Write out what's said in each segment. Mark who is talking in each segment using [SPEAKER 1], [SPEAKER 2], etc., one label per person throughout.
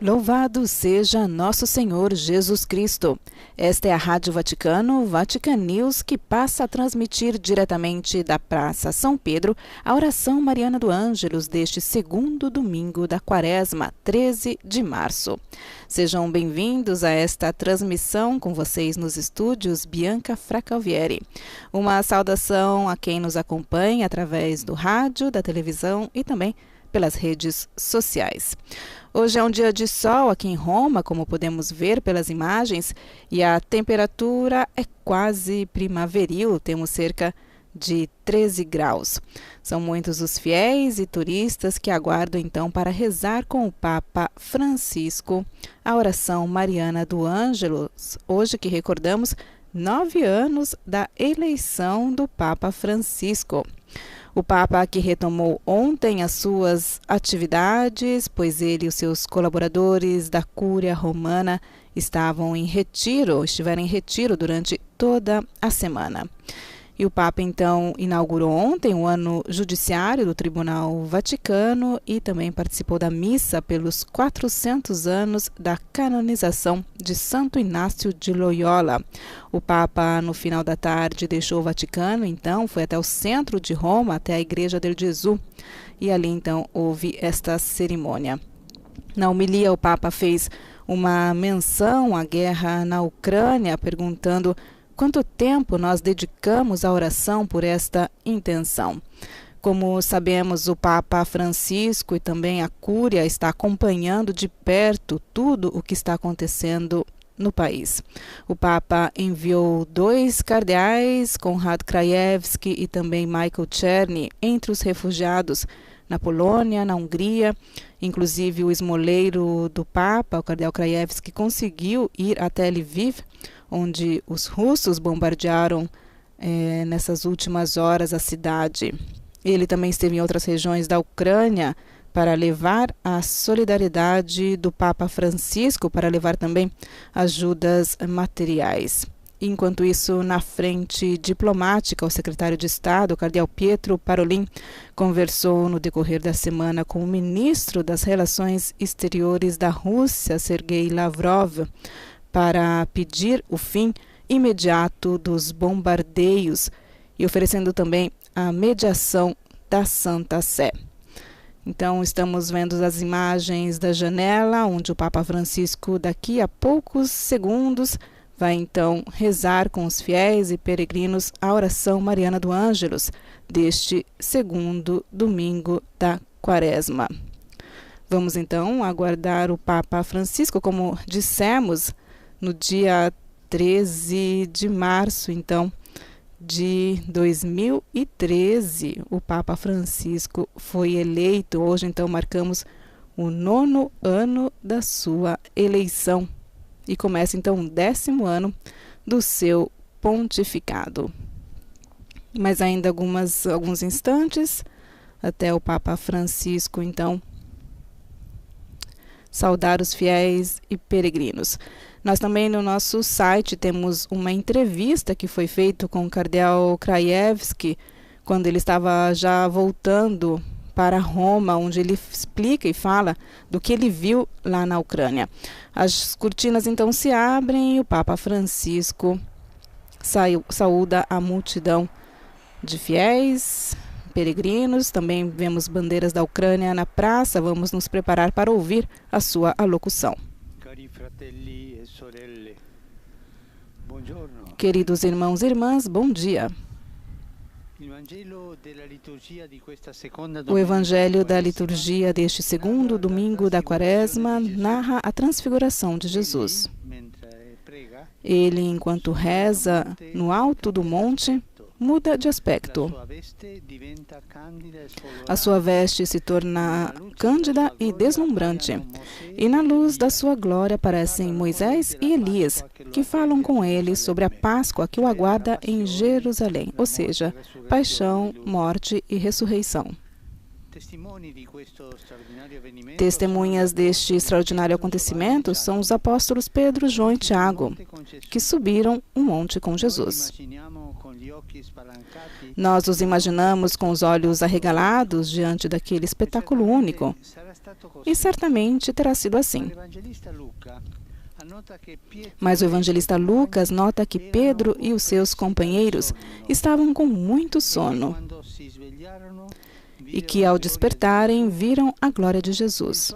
[SPEAKER 1] Louvado seja Nosso Senhor Jesus Cristo. Esta é a Rádio Vaticano, Vatican News, que passa a transmitir diretamente da Praça São Pedro a oração mariana do Ângelus deste segundo domingo da Quaresma, 13 de março. Sejam bem-vindos a esta transmissão com vocês nos estúdios Bianca Fracalvieri. Uma saudação a quem nos acompanha através do rádio, da televisão e também pelas redes sociais. Hoje é um dia de sol aqui em Roma, como podemos ver pelas imagens, e a temperatura é quase primaveril, temos cerca de 13 graus. São muitos os fiéis e turistas que aguardam então para rezar com o Papa Francisco a oração mariana do Ângelus, hoje que recordamos 9 anos da eleição do Papa Francisco. O Papa que retomou ontem as suas atividades, pois ele e os seus colaboradores da Cúria Romana estiveram em retiro durante toda a semana. E o Papa, então, inaugurou ontem o ano judiciário do Tribunal Vaticano e também participou da missa pelos 400 anos da canonização de Santo Inácio de Loyola. O Papa, no final da tarde, deixou o Vaticano, então, foi até o centro de Roma, até a Igreja del Gesù, e ali, então, houve esta cerimônia. Na homilia, o Papa fez uma menção à guerra na Ucrânia, perguntando quanto tempo nós dedicamos à oração por esta intenção. Como sabemos, o Papa Francisco e também a Cúria está acompanhando de perto tudo o que está acontecendo no país. O Papa enviou 2 cardeais, Konrad Krajewski e também Michael Czerny, entre os refugiados na Polônia, na Hungria. Inclusive o esmoleiro do Papa, o cardeal Krajewski, conseguiu ir até Lviv, onde os russos bombardearam nessas últimas horas a cidade. Ele também esteve em outras regiões da Ucrânia para levar a solidariedade do Papa Francisco, para levar também ajudas materiais. Enquanto isso, na frente diplomática, o secretário de Estado, o cardeal Pietro Parolin, conversou no decorrer da semana com o ministro das Relações Exteriores da Rússia, Sergei Lavrov, para pedir o fim imediato dos bombardeios e oferecendo também a mediação da Santa Sé. Então, estamos vendo as imagens da janela, onde o Papa Francisco, daqui a poucos segundos, vai então rezar com os fiéis e peregrinos a oração mariana do Ângelus, deste segundo domingo da Quaresma. Vamos então aguardar o Papa Francisco, como dissemos, no dia 13 de março, então, de 2013, o Papa Francisco foi eleito. Hoje, então, marcamos o 9º ano da sua eleição e começa, então, o 10º ano do seu pontificado. Mas ainda alguns instantes até o Papa Francisco, então, saudar os fiéis e peregrinos. Nós também no nosso site temos uma entrevista que foi feita com o cardeal Krajewski, quando ele estava já voltando para Roma, onde ele explica e fala do que ele viu lá na Ucrânia. As cortinas então se abrem e o Papa Francisco saúda a multidão de fiéis, peregrinos. Também vemos bandeiras da Ucrânia na praça. Vamos nos preparar para ouvir a sua alocução. Queridos irmãos e irmãs, bom dia. O Evangelho da liturgia deste segundo domingo da Quaresma narra a transfiguração de Jesus. Ele, enquanto reza no alto do monte, muda de aspecto. A sua veste se torna cândida e deslumbrante, e na luz da sua glória aparecem Moisés e Elias, que falam com ele sobre a Páscoa que o aguarda em Jerusalém, ou seja, paixão, morte e ressurreição. Testemunhas deste extraordinário acontecimento são os apóstolos Pedro, João e Tiago, que subiram um monte com Jesus. Nós os imaginamos com os olhos arregalados diante daquele espetáculo único. E certamente terá sido assim. Mas o evangelista Lucas nota que Pedro e os seus companheiros estavam com muito sono e que, ao despertarem, viram a glória de Jesus.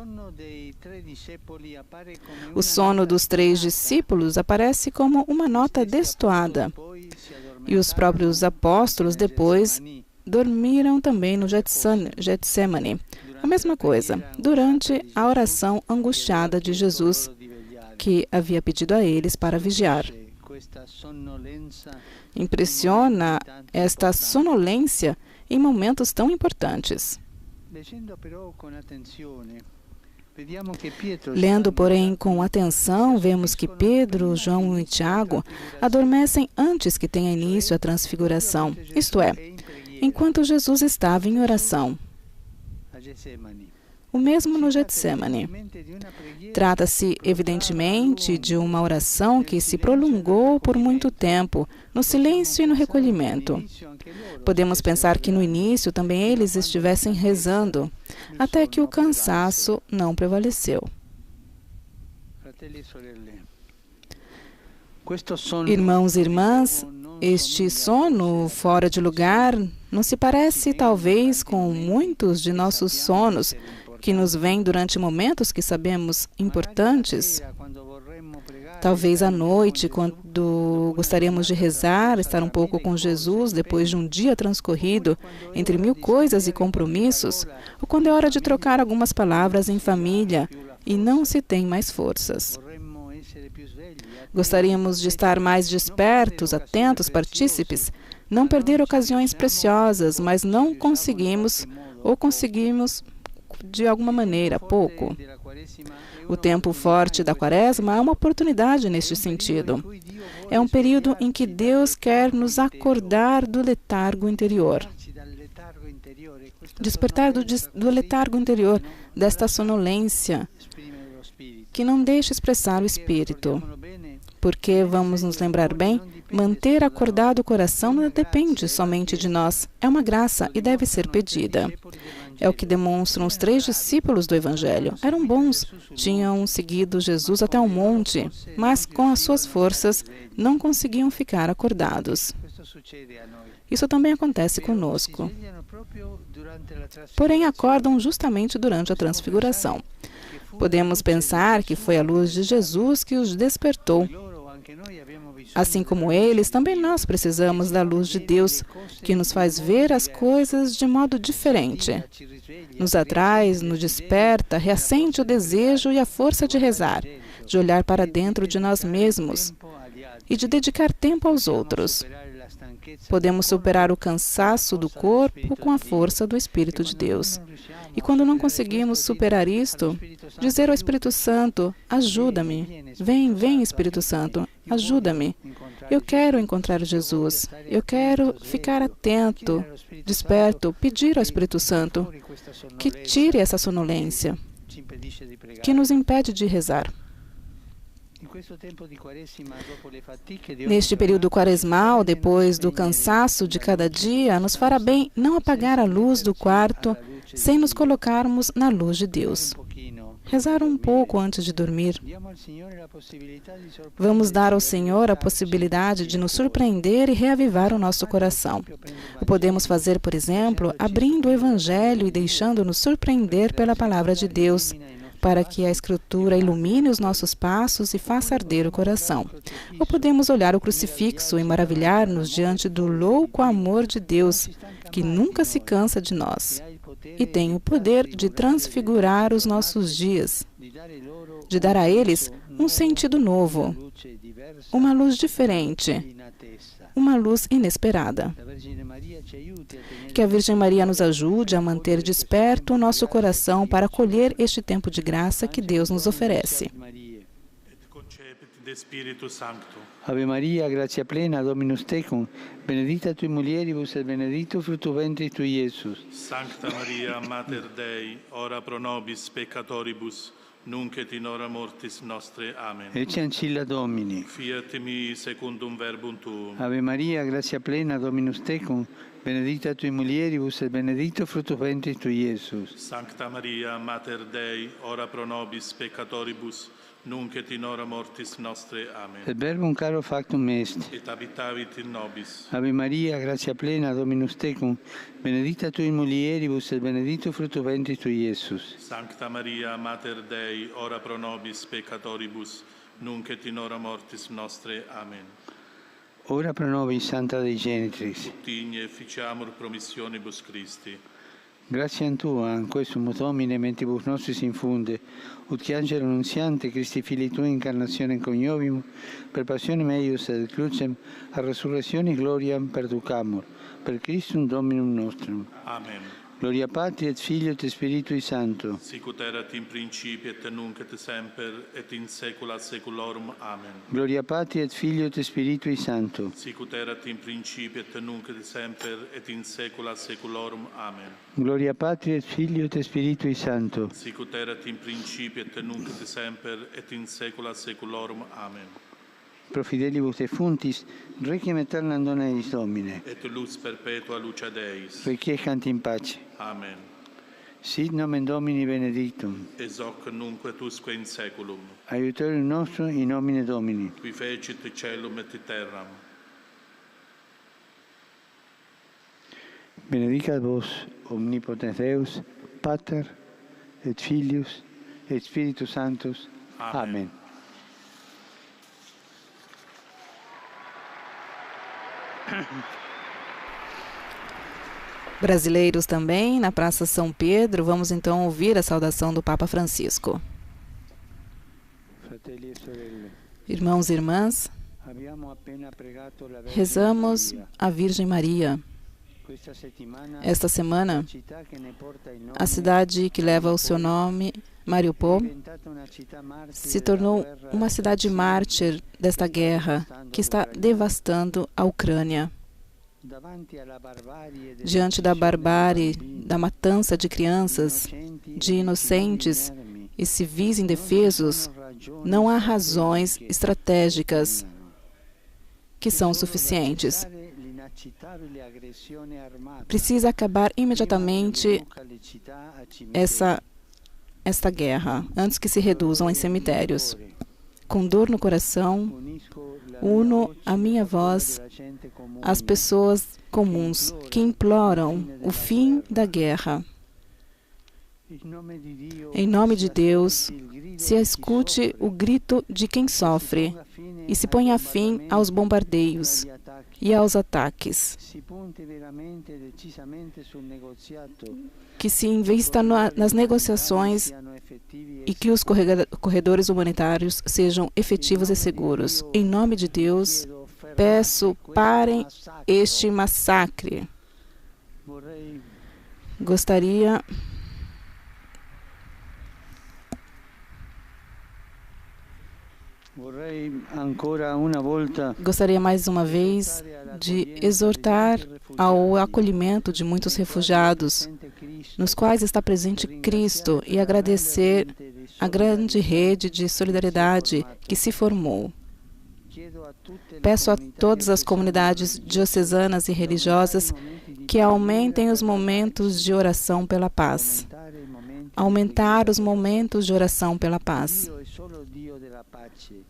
[SPEAKER 1] O sono dos 3 discípulos aparece como uma nota destoada, e os próprios apóstolos depois dormiram também no Getsemane. A mesma coisa, durante a oração angustiada de Jesus, que havia pedido a eles para vigiar. Impressiona esta sonolência em momentos tão importantes. Lendo, porém, com atenção, vemos que Pedro, João e Tiago adormecem antes que tenha início a transfiguração, isto é, enquanto Jesus estava em oração. O mesmo no Getsemane. Trata-se, evidentemente, de uma oração que se prolongou por muito tempo, no silêncio e no recolhimento. Podemos pensar que no início também eles estivessem rezando, até que o cansaço não prevaleceu. Irmãos e irmãs, este sono fora de lugar não se parece, talvez, com muitos de nossos sonos que nos vêm durante momentos que sabemos importantes. Talvez à noite, quando gostaríamos de rezar, estar um pouco com Jesus depois de um dia transcorrido entre 1000 coisas e compromissos, ou quando é hora de trocar algumas palavras em família e não se tem mais forças. Gostaríamos de estar mais despertos, atentos, partícipes, não perder ocasiões preciosas, mas não conseguimos, ou conseguimos de alguma maneira, pouco. O tempo forte da Quaresma é uma oportunidade neste sentido. É um período em que Deus quer nos acordar do letargo interior. Despertar do letargo interior, desta sonolência, que não deixa expressar o espírito. Porque, vamos nos lembrar bem, manter acordado o coração não depende somente de nós. É uma graça e deve ser pedida. É o que demonstram os 3 discípulos do Evangelho. Eram bons, tinham seguido Jesus até o monte, mas com as suas forças não conseguiam ficar acordados. Isso também acontece conosco. Porém, acordam justamente durante a transfiguração. Podemos pensar que foi a luz de Jesus que os despertou. Assim como eles, também nós precisamos da luz de Deus, que nos faz ver as coisas de modo diferente. Nos atrai, nos desperta, reacende o desejo e a força de rezar, de olhar para dentro de nós mesmos e de dedicar tempo aos outros. Podemos superar o cansaço do corpo com a força do Espírito de Deus. E quando não conseguimos superar isto, dizer ao Espírito Santo, ajuda-me. Vem, vem, Espírito Santo, ajuda-me. Eu quero encontrar Jesus. Eu quero ficar atento, desperto, pedir ao Espírito Santo que tire essa sonolência, que nos impede de rezar. Neste período quaresmal, depois do cansaço de cada dia, nos fará bem não apagar a luz do quarto sem nos colocarmos na luz de Deus. Rezar um pouco antes de dormir. Vamos dar ao Senhor a possibilidade de nos surpreender e reavivar o nosso coração. O podemos fazer, por exemplo, abrindo o Evangelho e deixando-nos surpreender pela palavra de Deus, para que a Escritura ilumine os nossos passos e faça arder o coração. Ou podemos olhar o crucifixo e maravilhar-nos diante do louco amor de Deus, que nunca se cansa de nós, e tem o poder de transfigurar os nossos dias, de dar a eles um sentido novo, uma luz diferente, uma luz inesperada. Que a Virgem Maria nos ajude a manter desperto o nosso coração para acolher este tempo de graça que Deus nos oferece.
[SPEAKER 2] Ave Maria, gratia plena, Dominus tecum, benedicta tui mulieribus et benedictus fructus ventris tui, Iesus.
[SPEAKER 3] Sancta Maria, Mater Dei, ora pro nobis peccatoribus, nunc et in hora mortis nostre. Amen.
[SPEAKER 2] Ecce ancilla Domini.
[SPEAKER 3] Fiat mi secundum verbum tuum.
[SPEAKER 2] Ave Maria, grazia plena, Dominus tecum, benedicta tui mulieribus et benedictus fructus ventris tui, Iesus.
[SPEAKER 3] Sancta Maria, Mater Dei, ora pro nobis peccatoribus, nunc et in hora mortis nostre. Amen.
[SPEAKER 2] Et verbum caro factum est.
[SPEAKER 3] Et habitavit in nobis.
[SPEAKER 2] Ave Maria, grazia plena, Dominus tecum, benedicta tui mulieribus et benedictus fructus ventris tui, Iesus.
[SPEAKER 3] Sancta Maria, Mater Dei, ora pro nobis peccatoribus, nunc et in hora mortis nostre. Amen.
[SPEAKER 2] Ora pro nobis, Santa Dei Genitrix.
[SPEAKER 3] Utigne ficiamur promissionibus Christi.
[SPEAKER 2] Gratiam Tua, in questum Domine, mentibus nostris infunde, ut che angelo nunziante, Christi Filii Tui, incarnazione coniovimus, per passionem eius et crucem, a resurrectione gloriam perducamur, per Christum Dominum nostrum.
[SPEAKER 3] Amen.
[SPEAKER 2] Gloria Patri et Filio et Spiritui Sancto.
[SPEAKER 3] Sicut erat in principio et nunc et semper et in saecula saeculorum. Amen.
[SPEAKER 2] Gloria Patri et Filio et Spiritui Sancto.
[SPEAKER 3] Sicut erat in principio et nunc et semper et in saecula saeculorum. Amen.
[SPEAKER 2] Gloria Patri et Filio et Spiritui Sancto.
[SPEAKER 3] Sicut erat in principio et nunc et semper et in saecula saeculorum. Amen.
[SPEAKER 2] Pro fidelibus defuntis, requiem aeternam dona eis Domine.
[SPEAKER 3] Et lux perpetua luce Deis.
[SPEAKER 2] Requiescant in pace.
[SPEAKER 3] Amen.
[SPEAKER 2] Sit nomen Domini benedictum.
[SPEAKER 3] Ex hoc nunc et usque in saeculum.
[SPEAKER 2] Aiutorium nostrum in nomine Domini.
[SPEAKER 3] Qui fecit caelum et terram.
[SPEAKER 2] Benedicat vos, omnipotens Deus, Pater, et Filius, et Spiritus Sanctus. Amen.
[SPEAKER 1] Brasileiros também, na Praça São Pedro, vamos então ouvir a saudação do Papa Francisco. Irmãos e irmãs, rezamos a Virgem Maria. Esta semana, a cidade que leva o seu nome, Mariupol, se tornou uma cidade mártir desta guerra que está devastando a Ucrânia. Diante da barbárie, da matança de crianças, de inocentes e civis indefesos, não há razões estratégicas que são suficientes. Precisa acabar imediatamente esta guerra, antes que se reduzam em cemitérios. Com dor no coração, uno a minha voz às pessoas comuns que imploram o fim da guerra. Em nome de Deus, se escute o grito de quem sofre e se ponha fim aos bombardeios e aos ataques. Que se invista nas negociações e que os corredores humanitários sejam efetivos e seguros. Em nome de Deus, peço, parem este massacre. Gostaria mais uma vez de exortar ao acolhimento de muitos refugiados, nos quais está presente Cristo, e agradecer a grande rede de solidariedade que se formou. Peço a todas as comunidades diocesanas e religiosas que aumentem os momentos de oração pela paz. Aumentar os momentos de oração pela paz.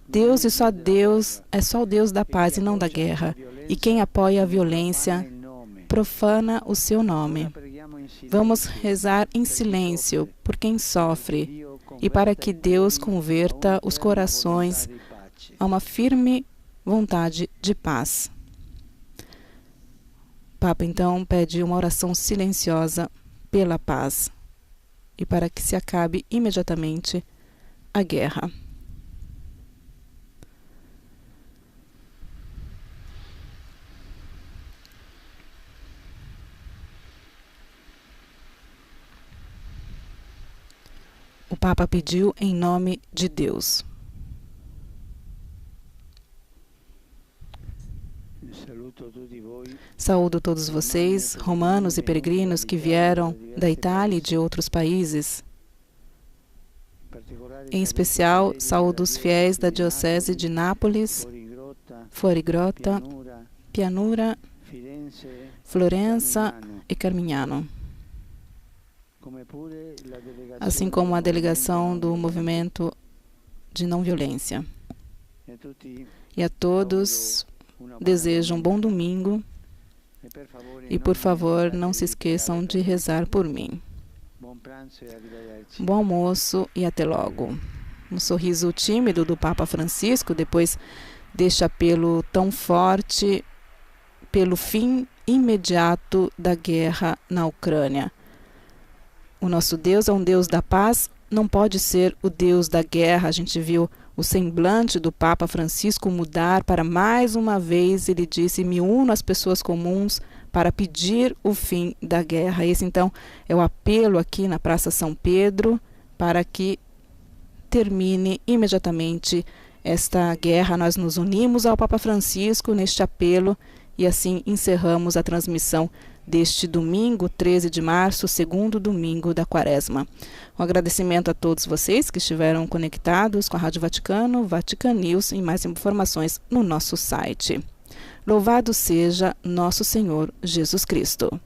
[SPEAKER 1] Deus é só o Deus da paz e não da guerra. E quem apoia a violência profana o seu nome. Vamos rezar em silêncio por quem sofre e para que Deus converta os corações a uma firme vontade de paz. O Papa então pede uma oração silenciosa pela paz e para que se acabe imediatamente a guerra. O Papa pediu em nome de Deus. Saúdo todos vocês, romanos e peregrinos que vieram da Itália e de outros países, Em especial, saúdo os fiéis da Diocese de Nápoles, Fuorigrota, Pianura, Florença e Carmignano, assim como a delegação do Movimento de Não Violência. E a todos desejo um bom domingo e, por favor, não se esqueçam de rezar por mim. Bom almoço e até logo. Um sorriso tímido do Papa Francisco depois deste apelo tão forte pelo fim imediato da guerra na Ucrânia. O nosso Deus é um Deus da paz, não pode ser o Deus da guerra. A gente viu o semblante do Papa Francisco mudar para mais uma vez. Ele disse: me uno às pessoas comuns para pedir o fim da guerra. Esse, então, é o apelo aqui na Praça São Pedro para que termine imediatamente esta guerra. Nós nos unimos ao Papa Francisco neste apelo e assim encerramos a transmissão deste domingo, 13 de março, segundo domingo da Quaresma. Um agradecimento a todos vocês que estiveram conectados com a Rádio Vaticano, Vatican News, e mais informações no nosso site. Louvado seja nosso Senhor Jesus Cristo.